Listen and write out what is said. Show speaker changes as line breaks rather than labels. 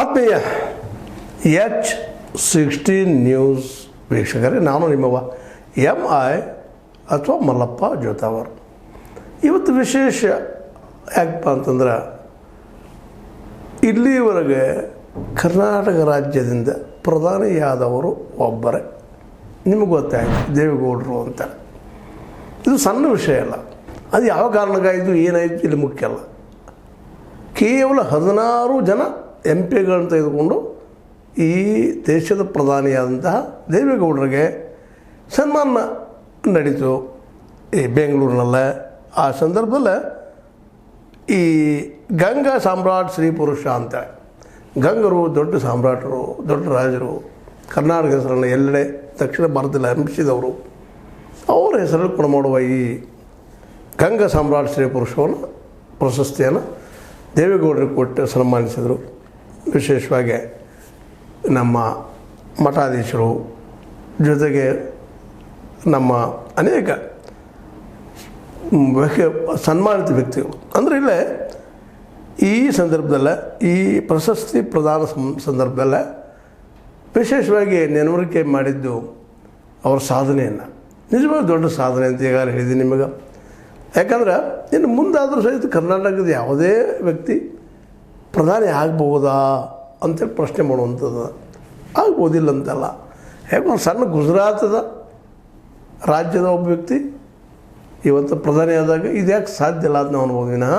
ಆತ್ಮೀಯ H16 news ವೀಕ್ಷಕರೇ, ನಾನು ನಿಮ್ಮವ MI ಅಥವಾ ಮಲ್ಲಪ್ಪ ಜೋತಾವರ್. ಇವತ್ತು ವಿಶೇಷ ಯಾಕಪ್ಪ ಅಂತಂದ್ರೆ, ಇಲ್ಲಿವರೆಗೆ ಕರ್ನಾಟಕ ರಾಜ್ಯದಿಂದ ಪ್ರಧಾನಿಯಾದವರು ಒಬ್ಬರೇ, ನಿಮಗೆ ಗೊತ್ತಾಯಿತು, ದೇವೇಗೌಡರು ಅಂತ. ಇದು ಸಣ್ಣ ವಿಷಯ ಅಲ್ಲ. ಅದು ಯಾವ ಕಾರಣಕ್ಕಾಯಿತು, ಏನಾಯಿತು ಇಲ್ಲಿ ಮುಖ್ಯ ಅಲ್ಲ. ಕೇವಲ 16 ಜನ MP ಗಳನ್ನು ತೆಗೆದುಕೊಂಡು ಈ ದೇಶದ ಪ್ರಧಾನಿಯಾದಂತಹ ದೇವೇಗೌಡರಿಗೆ ಸನ್ಮಾನ ನಡೀತು ಈ ಬೆಂಗಳೂರಿನಲ್ಲೇ. ಆ ಸಂದರ್ಭದಲ್ಲೇ ಈ ಗಂಗಾ ಸಾಮ್ರಾಟ್ ಸ್ತ್ರೀ ಪುರುಷ ಅಂತ, ಗಂಗರು ದೊಡ್ಡ ಸಾಮ್ರಾಟರು, ದೊಡ್ಡ ರಾಜರು, ಕರ್ನಾಟಕ ಹೆಸರನ್ನು ಎಲ್ಲೆಡೆ ದಕ್ಷಿಣ ಭಾರತದಲ್ಲಿ ಹಂಪಿಸಿದವರು. ಅವರ ಹೆಸರಲ್ಲಿ ಕೊಡಮಾಡುವ ಈ ಗಂಗಾ ಸಾಮ್ರಾಟ್ ಸ್ತ್ರೀ ಪುರುಷವನ್ನು ಪ್ರಶಸ್ತಿಯನ್ನು ದೇವೇಗೌಡರಿಗೆ ಕೊಟ್ಟು ಸನ್ಮಾನಿಸಿದರು. ವಿಶೇಷವಾಗಿ ನಮ್ಮ ಮಠಾಧೀಶರು ಜೊತೆಗೆ ನಮ್ಮ ಅನೇಕ ಸನ್ಮಾನಿತ ವ್ಯಕ್ತಿಗಳು. ಅಂದರೆ ಇಲ್ಲೇ ಈ ಸಂದರ್ಭದಲ್ಲೇ, ಈ ಪ್ರಶಸ್ತಿ ಪ್ರದಾನ ಸಂದರ್ಭದಲ್ಲೇ ವಿಶೇಷವಾಗಿ ನೆನವರಿಕೆ ಮಾಡಿದ್ದು ಅವರ ಸಾಧನೆಯನ್ನು. ನಿಜವಾಗಿ ದೊಡ್ಡ ಸಾಧನೆ ಅಂತ ಈಗಾಗಲೇ ಹೇಳಿದ್ದೀನಿ ನಿಮಗೆ. ಯಾಕಂದ್ರೆ ಇನ್ನು ಮುಂದಾದರೂ ಸಹಿತ ಕರ್ನಾಟಕದ ಯಾವುದೇ ವ್ಯಕ್ತಿ ಪ್ರಧಾನಿ ಆಗ್ಬೋದಾ ಅಂತೇಳಿ ಪ್ರಶ್ನೆ ಮಾಡುವಂಥದ್ದು. ಆಗ್ಬೋದಿಲ್ಲ ಅಂತಲ್ಲ. ಯಾಕಂದ್ರೆ ಸಣ್ಣ ಗುಜರಾತದ ರಾಜ್ಯದ ಒಬ್ಬ ವ್ಯಕ್ತಿ ಇವತ್ತು ಪ್ರಧಾನಿ ಆದಾಗ ಇದು ಯಾಕೆ ಸಾಧ್ಯ ಇಲ್ಲ ಅಂತ ನಾವು ಅನ್ಬೋದು ವಿನಃ